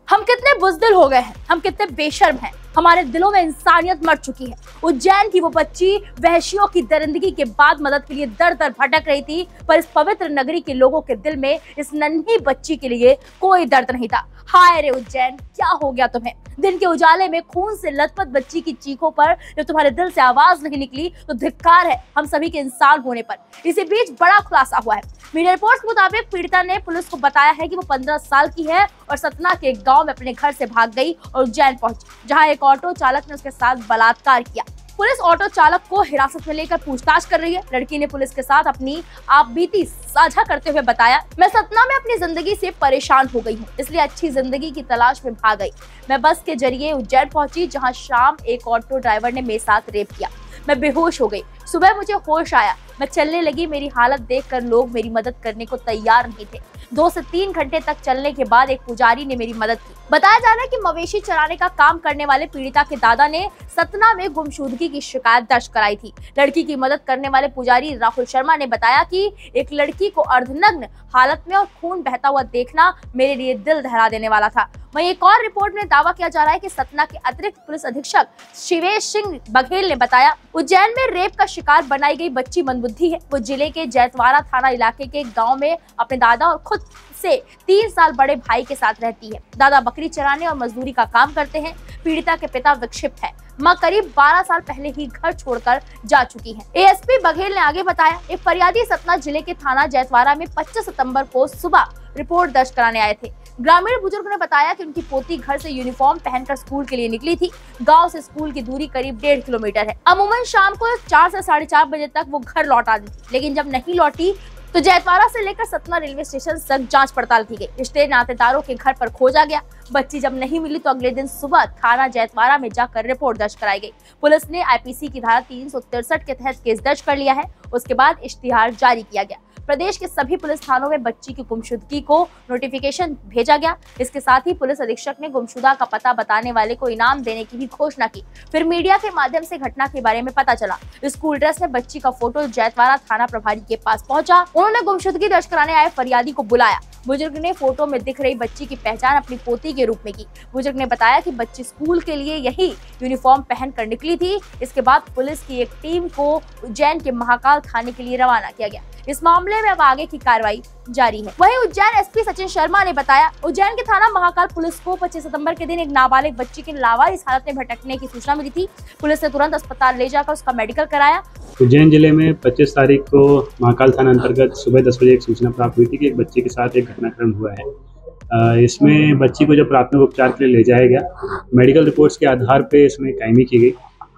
हम कितने बुज़दिल हो गए हैं, हम कितने बेशर्म हैं, हमारे दिलों में इंसानियत मर चुकी है। उज्जैन की वो बच्ची वहशियों की दरिंदगी के बाद मदद के लिए दर दर भटक रही थी, पर इस पवित्र नगरी के लोगों के दिल में इस नन्ही बच्ची के लिए कोई दर्द नहीं था। हाय रे उज्जैन, क्या हो गया तुम्हें? दिन के उजाले में खून से लथपथ बच्ची की चीखों पर जब तुम्हारे दिल से आवाज नहीं निकली तो धिक्कार है हम सभी के इंसान होने पर। इसी बीच बड़ा खुलासा हुआ है। मीडिया रिपोर्ट्स के मुताबिक पीड़िता ने पुलिस को बताया है कि वो 15 साल की है और सतना के एक गांव में अपने घर से भाग गई और उज्जैन पहुंची, जहां एक ऑटो चालक ने उसके साथ बलात्कार किया। पुलिस ऑटो चालक को हिरासत में लेकर पूछताछ कर रही है। लड़की ने पुलिस के साथ अपनी आपबीती साझा करते हुए बताया, मैं सतना में अपनी जिंदगी से परेशान हो गई हूँ, इसलिए अच्छी जिंदगी की तलाश में भाग गई। मैं बस के जरिए उज्जैन पहुंची, जहां शाम एक ऑटो ड्राइवर ने मेरे साथ रेप किया। मैं बेहोश हो गई। सुबह मुझे होश आया, मैं चलने लगी। मेरी हालत देखकर लोग मेरी मदद करने को तैयार नहीं थे। 2 से 3 घंटे तक चलने के बाद एक पुजारी ने मेरी मदद की। बताया जा रहा है कि मवेशी चराने का काम करने वाले पीड़िता के दादा ने सतना में गुमशुदगी की शिकायत दर्ज कराई थी। लड़की की मदद करने वाले पुजारी राहुल शर्मा ने बताया कि एक लड़की को अर्धनग्न हालत में और खून बहता हुआ देखना मेरे लिए दिल दहला देने वाला था। वहीं एक और रिपोर्ट में दावा किया जा रहा है कि सतना के अतिरिक्त पुलिस अधीक्षक शिवेश सिंह बघेल ने बताया, उज्जैन में रेप का शिकार बनाई गई बच्ची मंदबुद्धि है। वो जिले के जैतवाड़ा थाना इलाके के गांव में अपने दादा और खुद से 3 साल बड़े भाई के साथ रहती है। दादा बकरी चराने और मजदूरी का काम करते हैं। पीड़िता के पिता विक्षिप्त है। मां करीब 12 साल पहले ही घर छोड़कर जा चुकी है। एएसपी बघेल ने आगे बताया, एक फरियादी सतना जिले के थाना जैतवाड़ा में 25 सितंबर को सुबह रिपोर्ट दर्ज कराने आए थे। ग्रामीण बुजुर्ग ने बताया कि उनकी पोती घर से यूनिफॉर्म पहनकर स्कूल के लिए निकली थी। गांव से स्कूल की दूरी करीब 1.5 किलोमीटर है। अमूमन शाम को 4 से 4:30 बजे तक वो घर लौट आती थी, लेकिन जब नहीं लौटी तो जैतवाड़ा से लेकर सतना रेलवे स्टेशन तक जांच पड़ताल की गई। रिश्ते नातेदारों के घर पर खोजा गया। बच्ची जब नहीं मिली तो अगले दिन सुबह थाना जैतवाड़ा में जाकर रिपोर्ट दर्ज कराई गई। पुलिस ने आईपीसी की धारा 363 के तहत केस दर्ज कर लिया है। उसके बाद इश्तिहार जारी किया गया। प्रदेश के सभी पुलिस थानों में बच्ची की गुमशुदगी को नोटिफिकेशन भेजा गया। इसके साथ ही पुलिस अधीक्षक ने गुमशुदा का पता बताने वाले को इनाम देने की भी घोषणा की। फिर मीडिया के माध्यम से घटना के बारे में पता चला। स्कूल ड्रेस में बच्ची का फोटो जैतवाड़ा थाना प्रभारी के पास पहुंचा। उन्होंने गुमशुदगी दर्ज कराने आए फरियादी को बुलाया। बुजुर्ग ने फोटो में दिख रही बच्ची की पहचान अपनी पोती के रूप में की। बुजुर्ग ने बताया कि बच्ची स्कूल के लिए यही यूनिफॉर्म पहनकर निकली थी। इसके बाद पुलिस की एक टीम को उज्जैन के महाकाल थाने के लिए रवाना किया गया। इस मामले में अब आगे की कार्रवाई जारी है। वहीं उज्जैन एसपी सचिन शर्मा ने बताया, उज्जैन के थाना महाकाल पुलिस को 25 सितंबर के दिन एक नाबालिग बच्ची की लावारिस हालत में भटकने की सूचना मिली थी। पुलिस ने तुरंत अस्पताल ले जाकर उसका मेडिकल कराया। उज्जैन जिले में 25 तारीख को महाकाल थाना अंतर्गत सुबह 10 बजे एक सूचना प्राप्त हुई थी कि एक बच्ची के साथ एक घटनाक्रम हुआ है। इसमें बच्ची को जब प्राथमिक उपचार के लिए ले जाया गया, मेडिकल रिपोर्ट्स के आधार पर इसमें कायमी की गई।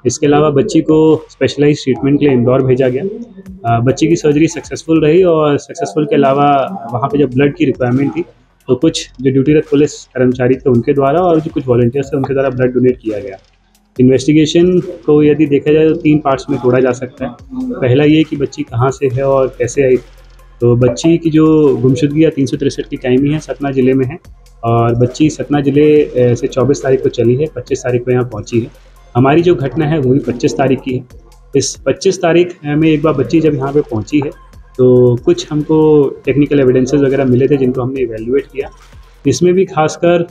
इसके अलावा बच्ची को स्पेशलाइज्ड ट्रीटमेंट के लिए इंदौर भेजा गया। बच्ची की सर्जरी सक्सेसफुल रही और सक्सेसफुल के अलावा वहाँ पे जब ब्लड की रिक्वायरमेंट थी तो कुछ जो ड्यूटीरत पुलिस कर्मचारी थे उनके द्वारा और जो कुछ वॉलंटियर्स थे उनके द्वारा ब्लड डोनेट किया गया। इन्वेस्टिगेशन को यदि देखा जाए तो 3 पार्ट्स में तोड़ा जा सकता है। पहला ये कि बच्ची कहाँ से है और कैसे आई। तो बच्ची की जो गुमशुदगी 363 की कायमी है, सतना जिले में है और बच्ची सतना जिले से 24 तारीख को चली है, 25 तारीख को यहाँ पहुँची है। हमारी जो घटना है वो भी 25 तारीख की है। इस 25 तारीख में एक बार बच्ची जब यहाँ पे पहुँची है तो कुछ हमको टेक्निकल एविडेंसेस वगैरह मिले थे जिनको हमने इवेल्युएट किया। इसमें भी खासकर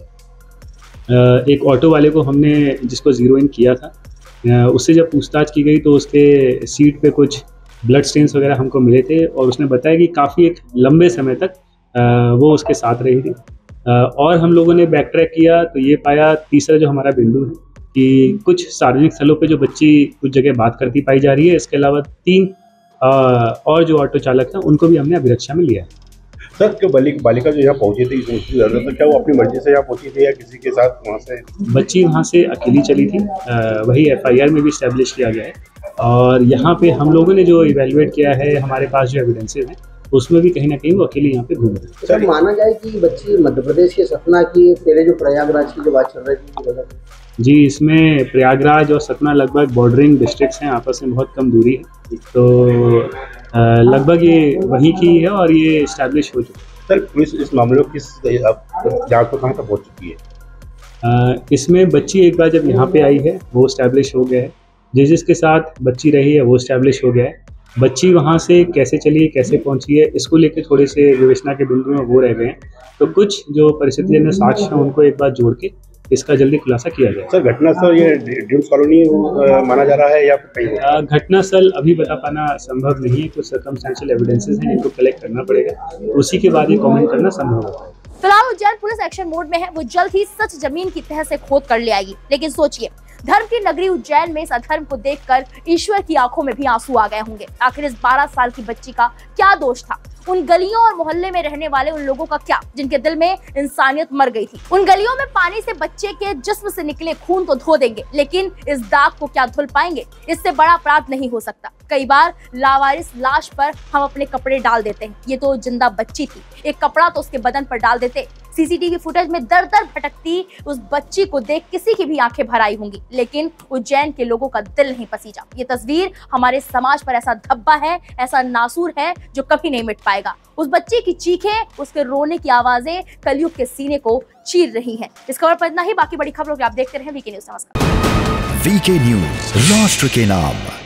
एक ऑटो वाले को हमने जिसको ज़ीरो इन किया था, उससे जब पूछताछ की गई तो उसके सीट पे कुछ ब्लड स्टेन्स वगैरह हमको मिले थे और उसने बताया कि काफ़ी एक लंबे समय तक वो उसके साथ रही थी। और हम लोगों ने बैक ट्रैक किया तो ये पाया, तीसरा जो हमारा बिंदु है कि कुछ सार्वजनिक स्थलों पे जो बच्ची कुछ जगह बात करती पाई जा रही है। इसके अलावा 3 और जो ऑटो चालक हैं उनको भी हमने अभिरक्षा में लिया है। सर, जो बालिका जो यहाँ पहुंची थी तो क्या वो अपनी मर्जी से यहाँ पहुंची थी या किसी के साथ वहाँ से? बच्ची वहाँ से अकेली चली थी। वही FIR में भी इस्टेब्लिश किया गया है और यहाँ पे हम लोगों ने जो इवेल्युएट किया है, हमारे पास जो एविडेंसेस हैं उसमें भी कहीं ना कहीं वो अकेले यहाँ पे घूम रही है। सर, माना जाए कि बच्ची मध्य प्रदेश के सतना की, पहले जो प्रयागराज की जो बात चल रही थी जी, इसमें प्रयागराज और सतना लगभग बॉर्डरिंग डिस्ट्रिक्ट्स हैं, आपस में बहुत कम दूरी है, तो लगभग ये वहीं की है और ये इस्टेब्लिश हो चुकी है। सर, पुलिस इस मामले को किस जांच को कहाँ तक पहुँच चुकी है? इसमें बच्ची एक बार जब यहाँ पे आई है वो इस्टेब्लिश हो गया है। जिसके साथ बच्ची रही है वो इस्टेब्लिश हो गया है। बच्ची वहाँ से कैसे चली, कैसे पहुँची है, इसको लेके थोड़े से विवेचना के बिंदु में वो रह गए हैं। तो कुछ जो परिस्थितिजन्य साक्ष्य हैं उनको एक बार जोड़ के इसका जल्दी खुलासा किया जाए। सर घटनास्थल ये ड्रीम्स कॉलोनी माना जा रहा है या कहीं? घटनास्थल अभी बता पाना संभव नहीं है, तो सर्कमस्टेंशियल एविडेंसेस हैं जिनको कलेक्ट करना पड़ेगा, उसी के बाद ये कमेंट करना संभव होगा। फिलहाल उज्जैन पुलिस एक्शन मोड में है, वो जल्द ही सच जमीन की तह से खोद कर ले आएगी। लेकिन सोचिए, धर्म की नगरी उज्जैन में इस अधर्म को देखकर ईश्वर की आंखों में भी आंसू आ गए होंगे। आखिर इस 12 साल की बच्ची का क्या दोष था? उन गलियों और मोहल्ले में रहने वाले उन लोगों का क्या, जिनके दिल में इंसानियत मर गई थी? उन गलियों में पानी से बच्चे के जिस्म से निकले खून तो धो देंगे, लेकिन इस दाग को क्या धुल पाएंगे? इससे बड़ा अपराध नहीं हो सकता। कई बार लावारिस लाश पर हम अपने कपड़े डाल देते हैं, ये तो जिंदा बच्ची थी, एक कपड़ा तो उसके बदन पर डाल देते। सीसीटीवी फुटेज में दर दर भटकती उस बच्ची को देख किसी की भी आंखें भर आई होंगी, लेकिन उज्जैन के लोगों का दिल नहीं पसीजा। ये तस्वीर हमारे समाज पर ऐसा धब्बा है, ऐसा नासूर है जो कभी नहीं मिट पाएगा। उस बच्ची की चीखें, उसके रोने की आवाजें कलयुग के सीने को चीर रही हैं। इस खबर पर इतना ही, बाकी बड़ी खबरों को आप देखते रहें वीके न्यूज। नमस्कार। वीके न्यूज, राष्ट्र के नाम।